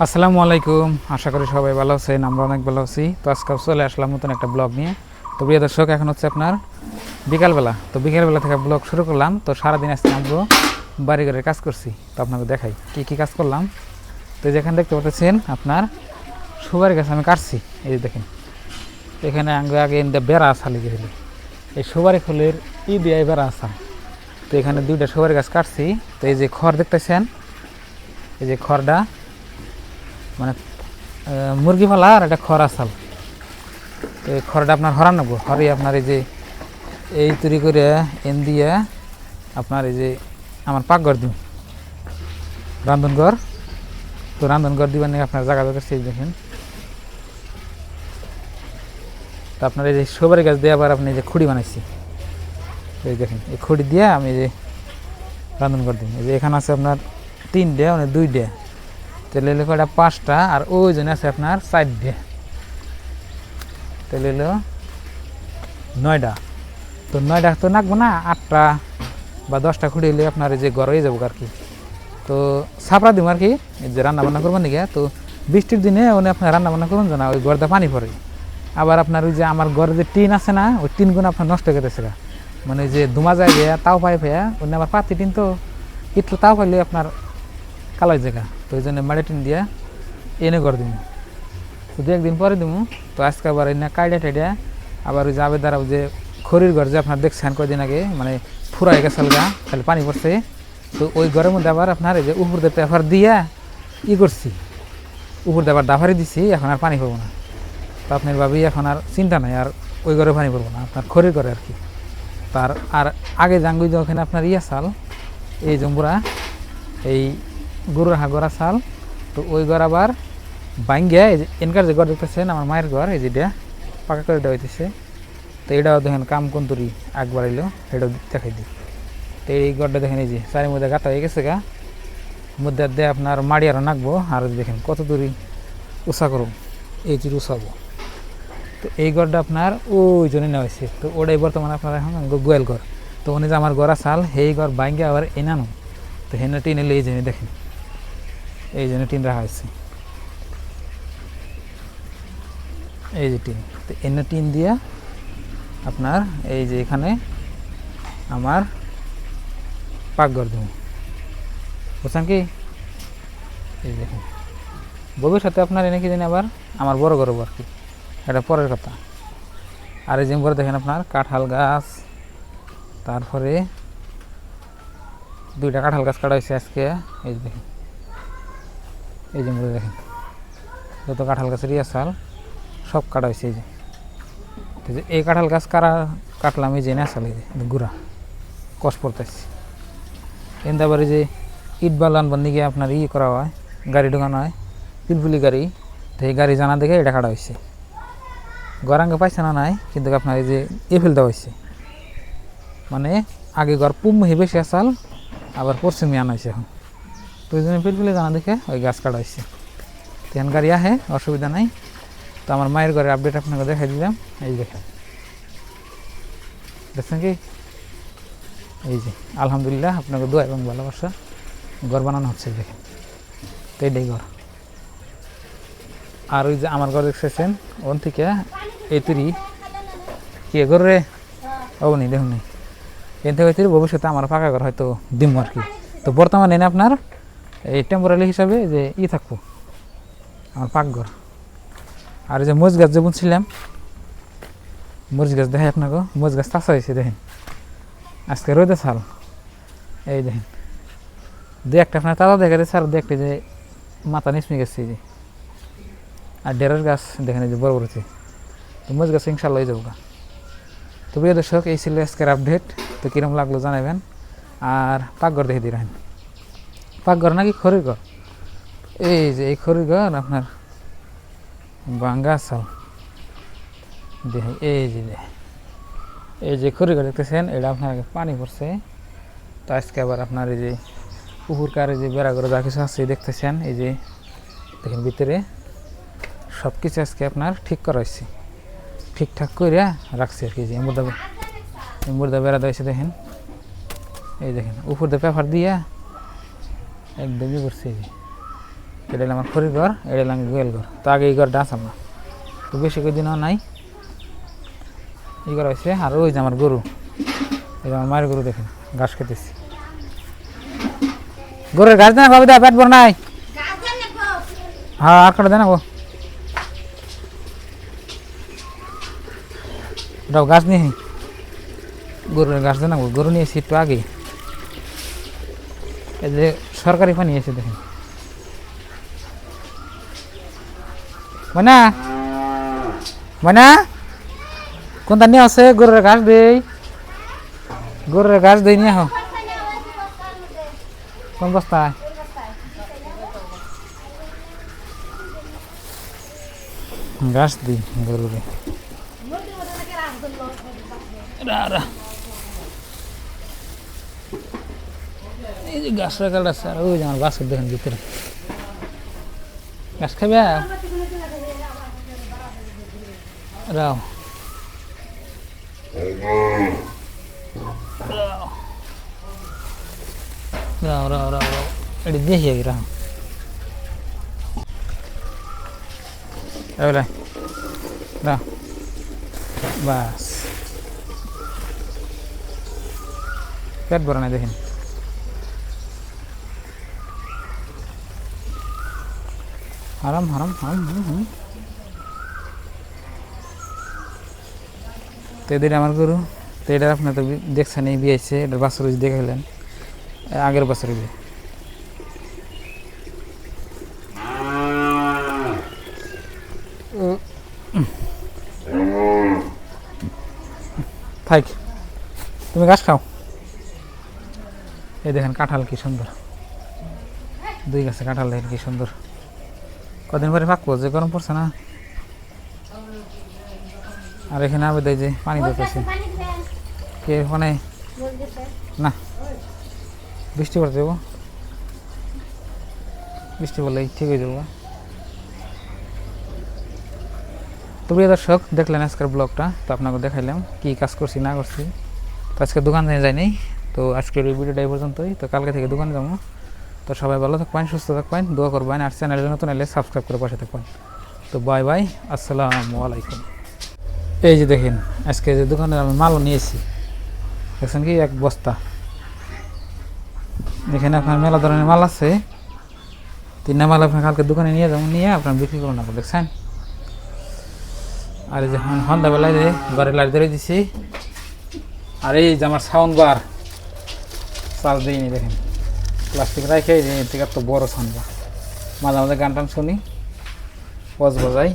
আসসালামু আলাইকুম, আশা করি সবাই ভালো আছেন। আমরা অনেক ভালো আছি। তো আজকে চলে আসলাম নতুন একটা ব্লগ নিয়ে। তো প্রিয় দর্শক, এখন হচ্ছে আপনার বিকালবেলা। তো বিকালবেলা থেকে ব্লগ শুরু করলাম। তো সারাদিন আজকে আমরা বাড়ি ঘরের কাজ করছি। তো আপনাকে দেখাই কী কী কাজ করলাম। তো যেখানে দেখতে পাচ্ছেন আপনার সুপারি গাছ আমি কাটছি। এই যে দেখেন, এখানে আগে বেড়া আসালি গেছিল, এই সুপারি ফুলের দিয়ে বেড়া আসাম। তো এখানে দুইটা সুপারি গাছ কাটছি। তো এই যে খড় দেখতেছেন, এই যে খড়টা মানে মুরগি পালা আর একটা খড় আসাল। তো এই খড়টা আপনার হরান নেবো, হরে আপনার এই যে এই তৈরি করে এন দিয়ে আপনার এই যে আমার পাকঘর দিব, রান্ধনঘর। তো রান্ধনঘর দিবার নিয়ে আপনার জায়গা দরকার, সেই দেখেন। তো আপনার এই যে সুপারি গাছ দিয়ে আবার আপনি যে খুঁড়ি বানাইছি, এই দেখেন, এই খুঁড়ি দিয়ে আমি এই যে রান্ধনঘর দিই। এই যে এখানে আছে আপনার 3টে মানে 2টে, তাহলে এলো কয়টা 5টা, আর ওই জন্য আছে আপনার 4টে, তাহলে এলো 9টা। তো 9টা তো নাকবো না, 8টা বা 10টা খুঁড়ি এলে আপনার এই যে ঘর হয়ে যাবো আর কি। তো ছাপড়া দিব আর কি, এই যে রান্না বান্না করবেন নাকি। তো বৃষ্টির দিনে ওনে আপনার রান্না বান্না করবেন না, ওই ঘরটা পানি পড়ে। আবার আপনার ওই যে আমার ঘরে যে টিন আছে না, ওই টিনগুলো আপনার নষ্ট হয়ে গেছে, মানে যে ধুমা যায় গিয়া তাও পাই পেয়া ওনে আবার পাতি টিন, তো একটু তাও পাইলে আপনার কালাই জায়গা। তো ওই জন্য মাড়ি টিন দিয়া এনে ঘর দিব, তো 2-1 দিন পরে দিব। তো আজকে আবার এনে কাইডা টাইডা আবার ওই যে আবেদার যে খড়ির ঘর যে আপনার দেখছেন কয়দিন আগে, মানে ফুরাই গেছে গা, খালি পানি পড়ছে। তো ওই ঘরের মধ্যে আবার আপনার এই যে উপর দিয়ে পেপার দিয়া করছি, উপর দিয়ে আবার ডাফারি দিছি, এখন আর পানি পড়বো না। তো আপনার ভাবি এখন আর চিন্তা নাই, আর ওই ঘরে পানি পড়বো না, আপনার খড়ির ঘরে আর কি। তার আর আগে জাঙ্গুই যে ওখানে আপনার চাল, এই জম্বুরা এই গরুর হাগরা চাল। তো ওই ঘর আবার ভাঙ্গিয়া এই যে এনকার যে ঘর দেখতেছেন আমার মায়ের ঘর, এই যেটা পাকা করে দেওয়া হইতেছে। তো এটাও দেখেন কাম কন্তুরি আগ বাড়াইলো, এটাও দেখাই দিই। তো এই ঘরটা দেখেন, এই যে চারির মধ্যে গাঁথা হয়ে গেছে গা, মধ্যে দিয়ে আপনার মাড়ি আরও নাকবো। আর দেখেন কত দূরই উষা করো, এই যে উষাবো। তো এই ঘরটা আপনার ওই জন্য নেওয়া হয়েছে। তো ওটাই বর্তমানে আপনার এখন গোয়াল ঘর। তো উনি যে আমার ঘর চাল, সেই ঘর ভাঙ্গে আবার এনানো। তো হেনে টিন এলে এই জন্য দেখেন, এই জন্য টিন রাখা হয়েছে, এই যে টিন। তো এনে টিন দিয়া আপনার এই যে এখানে আমার পাকঘর দেবো, বুঝছেন কি। এই দেখেন ভবিষ্যতে আপনার এনে কি জানি আবার আমার বড় ঘর আর কি, এটা পরের কথা। আর এই যে ঘরে দেখেন আপনার কাঁঠাল গাছ, তারপরে 2টা কাঁঠাল গাছ কাটা হয়েছে আজকে। এই যে দেখেন, এই যে ঘরে দেখেন যত কাঁঠাল গাছের চাল সব কাটা হয়েছে। এই যে এই কাঁঠাল গাছ কাটলাম, এই যে না চাল, এই যে গুড়া কষ পড়তেছে। কিন্তু আবার এই যে ইট বাল আনবার নিয়ে আপনার করা হয়, গাড়ি ঢোকানো হয়, পিলপুলি গাড়ি। তো এই গাড়ি জানা দেখে এটা কাটা হয়েছে। গরাঙ্গে পাইছে না নাই, কিন্তু আপনার এই যে ফেল দেওয়া হয়েছে, মানে আগে ঘর পুমহি বেশি আসাল, আবার পশ্চিমে আনা হয়েছে এখন। তো ওই জন্য পিলপুলি জানা দেখে ওই গাছ কাটা হয়েছে। তো এখন গাড়ি আহে, অসুবিধা নাই। তো আমার মায়ের ঘরের আপডেট আপনাকে দেখাই দিলাম। এই দেখেন, দেখছেন কি, এই যে আলহামদুলিল্লাহ আপনাকে দোয়া এবং ভালোবাসা, ঘর বানানো হচ্ছে দেখেন। তো এইটাই ঘর। আর ওই যে আমার ঘর দেখছেন, ওন থেকে এই তৈরি কি ঘর রে, ও নি দেখুন নি, এন থেকে তৈরি ভবিষ্যতে আমার পাকা ঘর হয়তো দিম আর কি। তো বর্তমানে এনে আপনার এই টেম্পোরারি হিসাবে যে থাকবো আমার পাকঘর। আর যে মরিচ গাছ যে বুনছিলাম, মরিচ গাছ দেখাই আপনাকে, মরিচ গাছ চাষা হয়েছে দেখেন আজকে রোদে ছাল। এই দেখেন 2-1টা আপনার তাজা দেখা যাচ্ছে, আর 2-1টা যে মাথা নিচমে গেছে। যে আর ডেরের গাছ দেখেন, এই যে বড় বড়ছে। তো মরিচ গাছ ইনশাল্লাহ হয়ে যাবো। তো প্রিয় দর্শক, এই ছিল আজকের আপডেট। তো কীরকম লাগলো জানাবেন। আর পাকঘর দেখে দিয়ে রাখেন, পাকঘর নাকি খড়ির ঘর, এই যে এই খড়ির ঘর আপনার ভাঙ্গা চাল দেখে। এই যে খড়ির ঘর দেখতেছেন, এটা আপনার পানি পড়ছে। তো আজকে আবার আপনার এই যে পুকুরকার এই যে বেড়া করে যা কিছু আছে দেখতেছেন, এই যে দেখেন ভিতরে সব কিছু আজকে আপনার ঠিক করা হয়েছে, ঠিকঠাক করে রাখছে আর কি। যে মুর্দা বেড়া দিয়েছে দেখেন, এই দেখেন উপর দিয়ে পেপার দিয়া একদমই করছে। এটা হলো আমার খড়ির ঘর, এটা হলো গোয়াল ঘর। তো আগে এই ঘরটা আছে আমার, তো বেশি কদিনও নাই। এই ঘর হয়েছে। আর ওই যে আমার গরু, এই যে আমার মায়ের গরু দেখেন ঘাস খেতেছি। গরুর ঘাস দেনা ভাবি দা, পেট ভর নাই। হ্যাঁ আর কটা দেনা গো, ওটাও গাছ নিয়ে গরুর ঘাস দেনা গো। গরু নিয়েছি একটু আগে। এই যে সরকারি পানি এসে দেখেন। মানে মানে কোনটা নিয়ে আছে? গরুর ঘাস দেই, গরুর ঘাস দেই নিয়ে হো। কোন বস্তায়? ঘাস দিই গরুরে। এই যে ঘাস রাখাল আছে। আর ওই যে আমার বাছুর দেখেন ভিতরে ঘাস খাবে। রাও রাও রাও রাও রাও, এটি দেখি আগে রাও। এবারে রাও, বাস পেট ভরে নাই দেখেন। হারাম হারাম হারাম হারাম হারাম। তো এদের আমার গরু, তো এটা আপনার তো দেখছেন এই বিয়েছে, এটার বাছুর দেখাইলেন আগের বছর। থাক, তুমি ঘাস খাও। এই দেখেন কাঁঠাল কি সুন্দর, দুই গাছে কাঁঠাল দেখেন কি সুন্দর। কদিন পরে পাকবো, যে গরম পড়ছে না। আর এখানে আবে দেয় যে পানি দিতেছে কে মানে না, বৃষ্টি পড়তে যাবো, বৃষ্টি পড়লেই ঠিক হয়ে যাবো। তো প্রিয় দর্শক, দেখলেন আজকের ব্লগটা। তো আপনাকে দেখাইলাম কি কাজ করছি না করছি। তো আজকে দোকানে যাইনি। তো আজকের এই ভিডিওটা এই পর্যন্তই। তো কালকে থেকে দোকানে যাবো। তো সবাই ভালো থাকবেন, সুস্থ থাকবেন, দোয়া করবেন। আর চ্যানেলে নতুন এলে সাবস্ক্রাইব করে পাশে থাকবেন। তো বাই বাই, আসসালামু আলাইকুম। এই যে দেখেন আজকে যে দোকানে আমি মালও নিয়েছি, দেখছেন কি এক বস্তা। এখানে আপনার মেলা ধরনের মাল আছে। তিনটা মাল আপনার কালকে দোকানে নিয়ে যাবো, নিয়ে আপনার বিক্রি করুন না, দেখছেন। আর এই যে সন্ধ্যাবেলায় যে ঘরে লাইট ধরে দিছি। আর এই যে আমার সাউন্ড বার চার্জ দিইনি দেখেন, প্লাস্টিক রাখে এই যে থেকে তো বড় সাউন্ড বার। মাঝে মাঝে গান টান শুনি, ওয়াজ বাজাই।